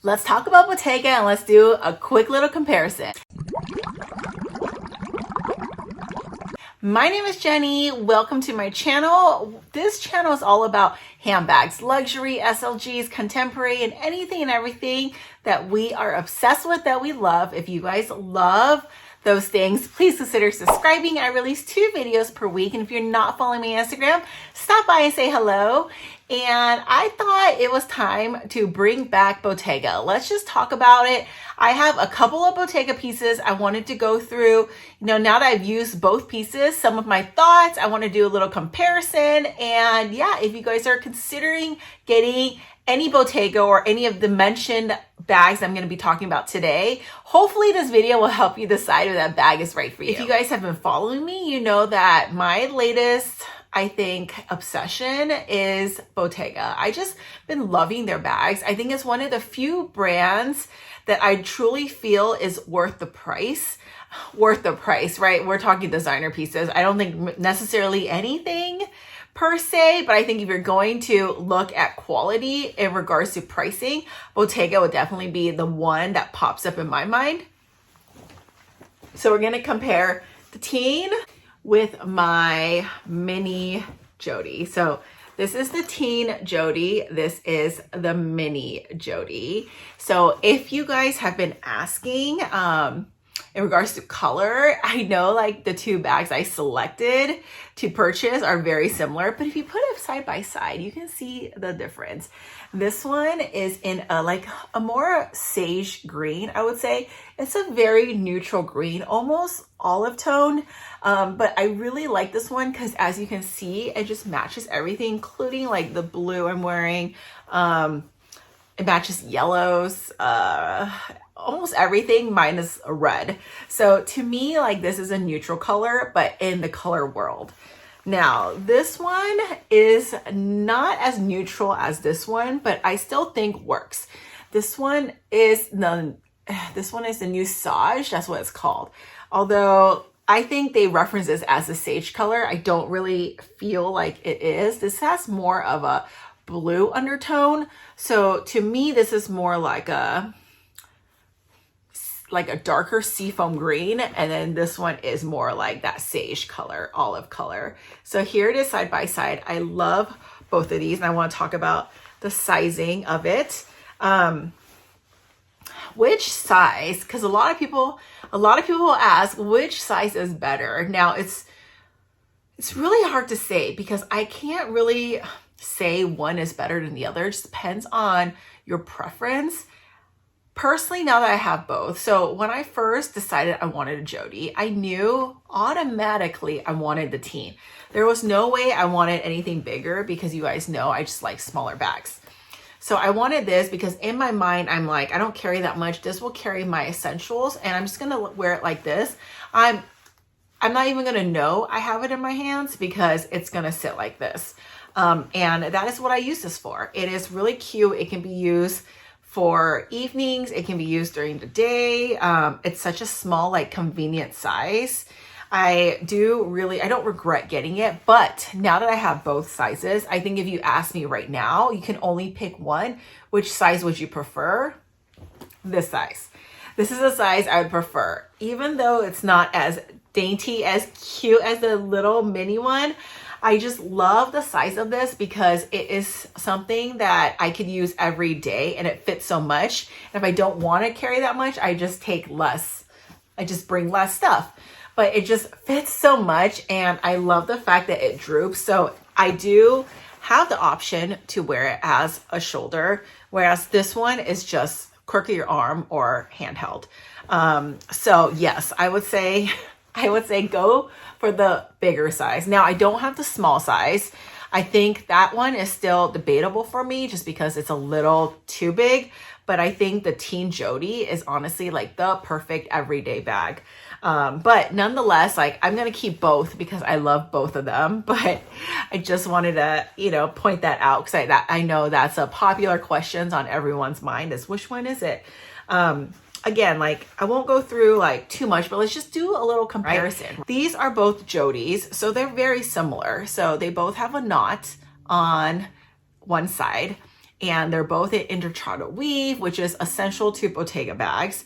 Let's talk about Bottega and let's do a quick little comparison. My name is Jenny. Welcome to my channel. This channel is all about handbags, luxury, SLGs, contemporary, and anything and everything that we are obsessed with, that we love. If you guys love those things, please consider subscribing. I release 2 videos per week, and if you're not following me on Instagram, stop by and say hello. And I thought it was time to bring back Bottega. Let's just talk about it. I have a couple of Bottega pieces I wanted to go through. Now that I've used both pieces, some of my thoughts, I want to do a little comparison. And yeah, if you guys are considering getting any Bottega or any of the mentioned bags I'm going to be talking about today, hopefully this video will help you decide if that bag is right for you. If you guys have been following me, you know that my latest, I think, obsession is Bottega. I just been loving their bags. I think it's one of the few brands that I truly feel is worth the price. Worth the price, right? We're talking designer pieces. I don't think necessarily anything per se, but I think if you're going to look at quality in regards to pricing, Bottega would definitely be the one that pops up in my mind. So we're going to compare the teen with my mini Jodie. So this is the teen Jodie. This is the mini Jodie. So if you guys have been asking in regards to color, I know like the 2 bags I selected to purchase are very similar, but if you put it side by side, you can see the difference. This one is in a more sage green, I would say. It's a very neutral green, almost olive tone. But I really like this one because, as you can see, it just matches everything, including like the blue I'm wearing. It matches yellows, almost everything minus red. So to me, like, this is a neutral color, but in the color world. Now, this one is not as neutral as this one, but I still think works. This one is the new Sage. That's what it's called. Although I think they reference this as a sage color, I don't really feel like it is. This has more of a blue undertone. So to me, this is more like a darker seafoam green, and then this one is more like that sage color, olive color. So here it is side by side. I love both of these, and I want to talk about the sizing of it. Which size? Because a lot of people ask which size is better. Now it's really hard to say because I can't really say one is better than the other. It just depends on your preference. Personally, now that I have both, so when I first decided I wanted a Jodie, I knew automatically I wanted the teen. There was no way I wanted anything bigger because you guys know I just like smaller bags. So I wanted this because in my mind, I'm like, I don't carry that much. This will carry my essentials, and I'm just going to wear it like this. I'm not even going to know I have it in my hands because it's going to sit like this. And that is what I use this for. It is really cute. It can be used for evenings. It can be used during the day. It's such a small, like, convenient size. I don't regret getting it, but now that I have both sizes, I think if you ask me right now, you can only pick one. Which size would you prefer? This size. This is the size I would prefer. Even though it's not as dainty, as cute as the little mini one, I just love the size of this because it is something that I could use every day and it fits so much. And if I don't want to carry that much, I just take less. I just bring less stuff. But it just fits so much, and I love the fact that it droops. So I do have the option to wear it as a shoulder, whereas this one is just crook of your arm or handheld. So yes, I would say go for the bigger size. Now, I don't have the small size. I think that one is still debatable for me just because it's a little too big. But I think the teen Jodie is honestly like the perfect everyday bag. But nonetheless, like, I'm going to keep both because I love both of them. But I just wanted to, point that out because I know that's a popular question on everyone's mind is which one is it? Again, like, I won't go through like too much, but let's just do a little comparison. Right? These are both Jodies, so they're very similar. So they both have a knot on one side. and they're both in intertrado weave, which is essential to Bottega bags.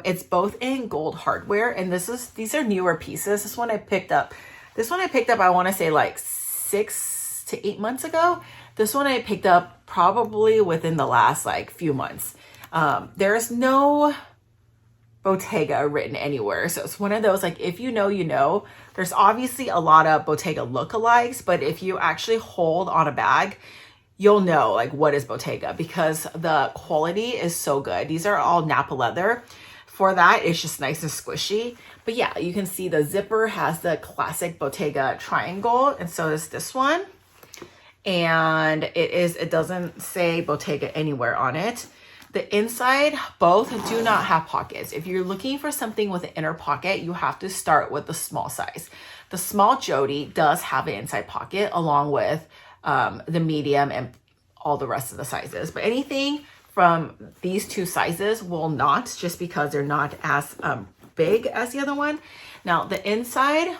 It's both in gold hardware, and these are newer pieces. This one I picked up, I want to say like 6 to 8 months ago. This one I picked up probably within the last like few months. There's no Bottega written anywhere. So it's one of those, like, if you know, you know. There's obviously a lot of Bottega lookalikes, but if you actually hold on a bag, you'll know like what is Bottega, because the quality is so good. These are all Napa leather. For that, it's just nice and squishy. But yeah, you can see the zipper has the classic Bottega triangle, and so is this one. And it doesn't say Bottega anywhere on it. The inside, both do not have pockets. If you're looking for something with an inner pocket, you have to start with the small size. The small Jodie does have an inside pocket along with the medium and all the rest of the sizes. But anything from these two sizes will not, just because they're not as big as the other one. Now, the inside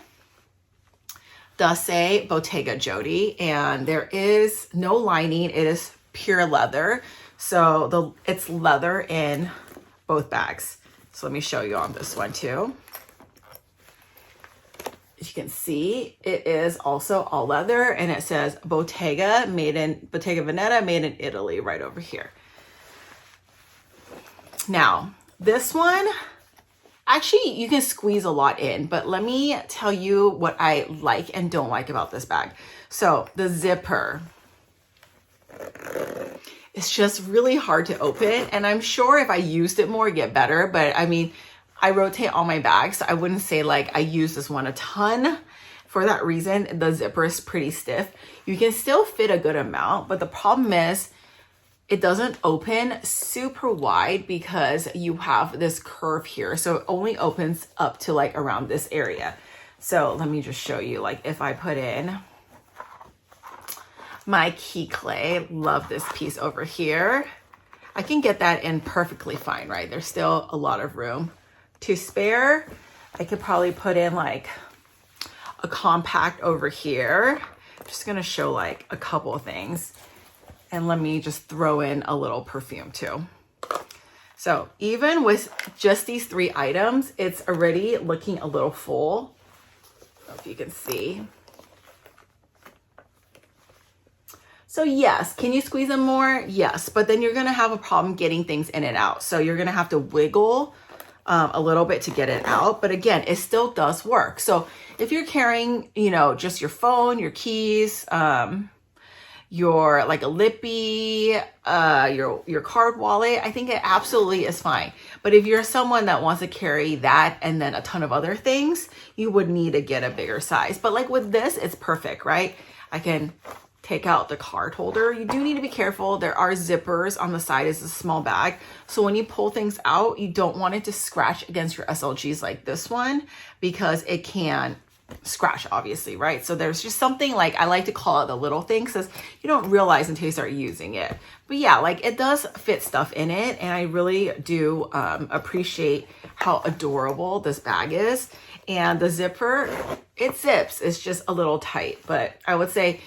does say Bottega Jodie, and there is no lining. It is pure leather. So it's leather in both bags. So let me show you on this one too. As you can see, it is also all leather, and it says Bottega Veneta made in Italy right over here. Now, this one, actually you can squeeze a lot in, but let me tell you what I like and don't like about this bag. So the zipper, it's just really hard to open, and I'm sure if I used it more, it'd get better. But I mean, I rotate all my bags, so I wouldn't say like I use this one a ton. For that reason, the zipper is pretty stiff. You can still fit a good amount, but the problem is it doesn't open super wide because you have this curve here. So it only opens up to like around this area. So let me just show you, like if I put in my key clay, love this piece over here, I can get that in perfectly fine, right? There's still a lot of room to spare. I could probably put in like a compact over here. I'm just gonna show like a couple of things, and let me just throw in a little perfume too. So even with just these 3 items, it's already looking a little full. I don't know if you can see. So yes, can you squeeze them more? Yes, but then you're gonna have a problem getting things in and out. So you're gonna have to wiggle a little bit to get it out. But again, it still does work. So if you're carrying, you know, just your phone, your keys, your like a lippy, your card wallet, I think it absolutely is fine. But if you're someone that wants to carry that and then a ton of other things, you would need to get a bigger size. But like with this, it's perfect, right? I can take out the card holder. You do need to be careful. There are zippers on the side. It's a small bag. So when you pull things out, you don't want it to scratch against your SLGs like this one, because it can scratch, obviously, right? So there's just something, like I like to call it the little things, because you don't realize until you start using it. But yeah, like it does fit stuff in it, and I really do appreciate how adorable this bag is. And the zipper, it zips. It's just a little tight, but I would say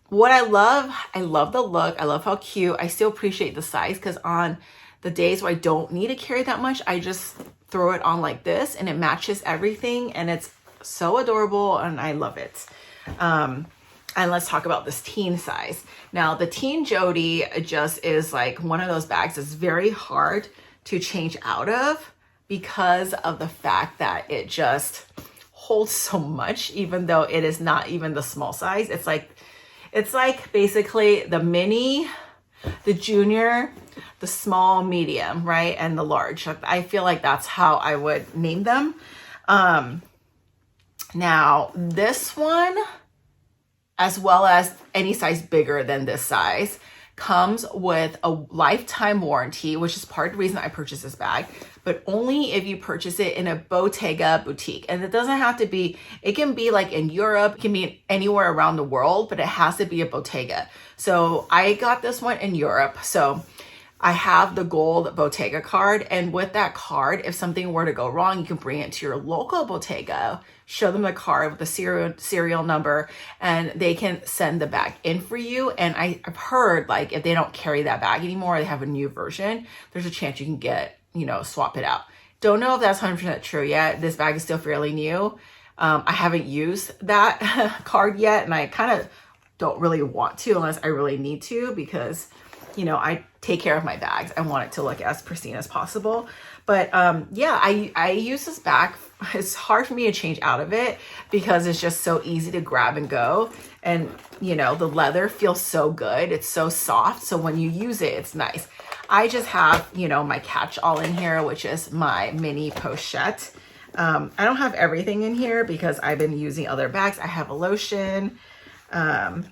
what I love the look. I love how cute. I still appreciate the size, because on the days where I don't need to carry that much, I just throw it on like this and it matches everything, and it's so adorable and I love it. And let's talk about this teen size. Now the teen Jodie just is like one of those bags that's very hard to change out of, because of the fact that it just holds so much, even though it is not even the small size. It's like basically the mini, the junior, the small, medium, right? And the large. I feel like that's how I would name them. Now this one, as well as any size bigger than this size, comes with a lifetime warranty, which is part of the reason I purchased this bag, but only if you purchase it in a Bottega boutique. And it doesn't have to be, it can be like in Europe, it can be anywhere around the world, but it has to be a Bottega. So I got this one in Europe. So I have the gold Bottega card, and with that card, if something were to go wrong, you can bring it to your local Bottega, show them the card with the serial number, and they can send the bag in for you. And I've heard, like, if they don't carry that bag anymore, they have a new version, there's a chance you can get, you know, swap it out. Don't know if that's 100% true yet. This bag is still fairly new. I haven't used that card yet, and I kind of don't really want to unless I really need to, because, you know, I take care of my bags. I want it to look as pristine as possible. But yeah, I use this bag. It's hard for me to change out of it because it's just so easy to grab and go. And, you know, the leather feels so good. It's so soft. So when you use it, it's nice. I just have, you know, my catch-all in here, which is my mini pochette. I don't have everything in here because I've been using other bags. I have a lotion. I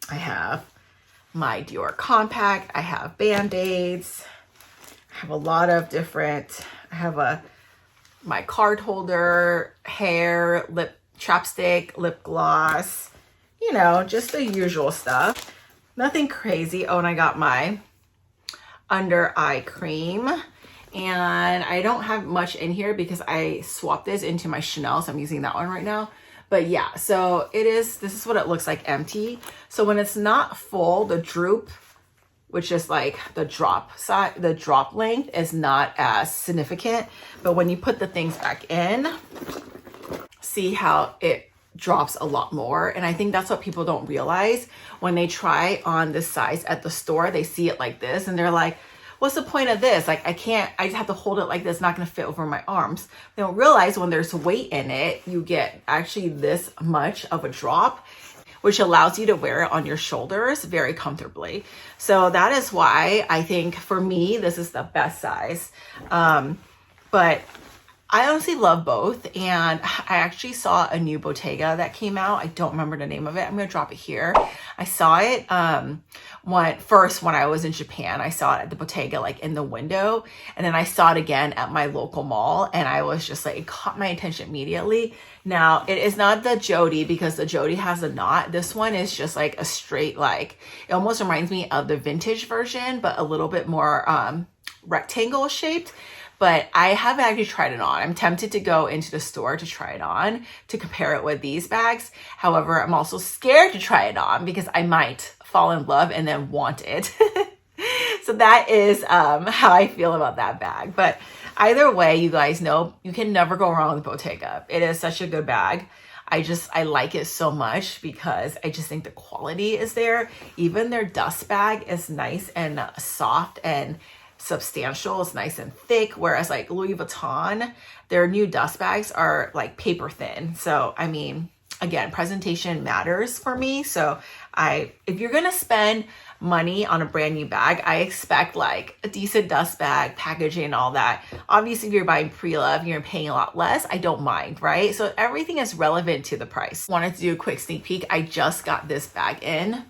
have my Dior compact. I have Band-Aids. I have a lot of different, I have my card holder, hair, lip chapstick, lip gloss, you know, just the usual stuff. Nothing crazy. Oh, and I got my under eye cream. And I don't have much in here because I swapped this into my Chanel, so I'm using that one right now. But yeah, so this is what it looks like empty. So when it's not full, the droop, which is like the drop side, the drop length is not as significant. But when you put the things back in, see how it drops a lot more. And I think that's what people don't realize when they try on this size at the store. They see it like this and they're like, what's the point of this? Like, I just have to hold it like this. It's not going to fit over my arms. They don't realize when there's weight in it, you get actually this much of a drop, which allows you to wear it on your shoulders very comfortably. So that is why I think for me, this is the best size. But I honestly love both. And I actually saw a new Bottega that came out. I don't remember the name of it. I'm going to drop it here. I saw it when I was in Japan. I saw it at the Bottega, like in the window. And then I saw it again at my local mall. And I was just like, it caught my attention immediately. Now, it is not the Jodie because the Jodie has a knot. This one is just like a straight, like, it almost reminds me of the vintage version, but a little bit more rectangle shaped. But I haven't actually tried it on. I'm tempted to go into the store to try it on, to compare it with these bags. However, I'm also scared to try it on because I might fall in love and then want it. So that is how I feel about that bag. But either way, you guys know you can never go wrong with Bottega. It is such a good bag. I like it so much because I just think the quality is there. Even their dust bag is nice and soft and substantial. It's nice and thick, whereas like Louis Vuitton, their new dust bags are like paper thin. So I mean, again, presentation matters for me. So if you're gonna spend money on a brand new bag, I expect like a decent dust bag, packaging and all that. Obviously, if you're buying pre-love, you're paying a lot less. I don't mind, right? So everything is relevant to the price. Wanted to do a quick sneak peek. I just got this bag in.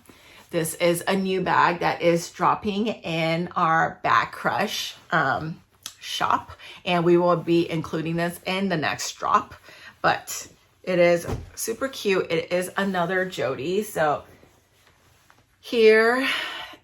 This is a new bag that is dropping in our Bag Crush shop, and we will be including this in the next drop. But it is super cute. It is another Jodie. So here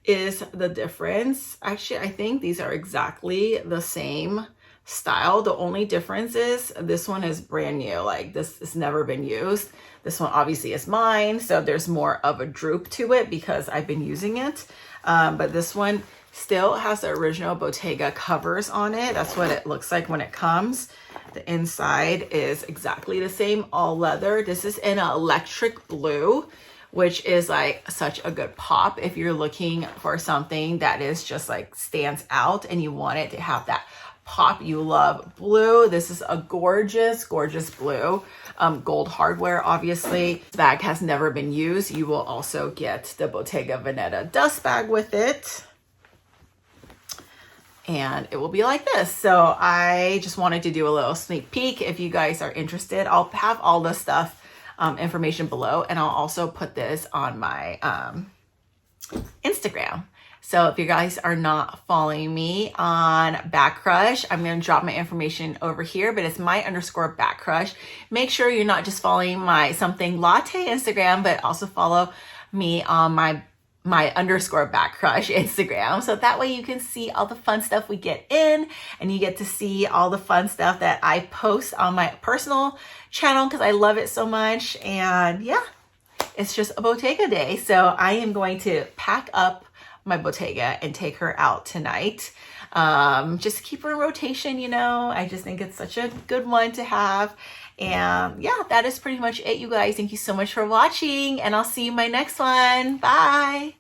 is the difference. Actually, I think these are exactly the same style. The only difference is this one is brand new. Like, this has never been used. This one obviously is mine, so there's more of a droop to it because I've been using it. But this one still has the original Bottega covers on it. That's what it looks like when it comes. The inside is exactly the same, all leather. This is in an electric blue, which is like such a good pop if you're looking for something that is just like stands out and you want it to have that pop. You love blue. This is a gorgeous, gorgeous blue. Gold hardware, obviously. This bag has never been used. You will also get the Bottega Veneta dust bag with it. And it will be like this. So I just wanted to do a little sneak peek. If you guys are interested, I'll have all the stuff, information below. And I'll also put this on my Instagram. So if you guys are not following me on Bag Crush, I'm going to drop my information over here, but it's my_Bag Crush. Make sure you're not just following my Somethinglatte Instagram, but also follow me on my my underscore back crush Instagram. So that way you can see all the fun stuff we get in, and you get to see all the fun stuff that I post on my personal channel because I love it so much. And yeah, it's just a Bottega day. So I am going to pack up my Bottega and take her out tonight. Just keep her in rotation, you know. I just think it's such a good one to have. And yeah, that is pretty much it, you guys. Thank you so much for watching, and I'll see you in my next one. Bye.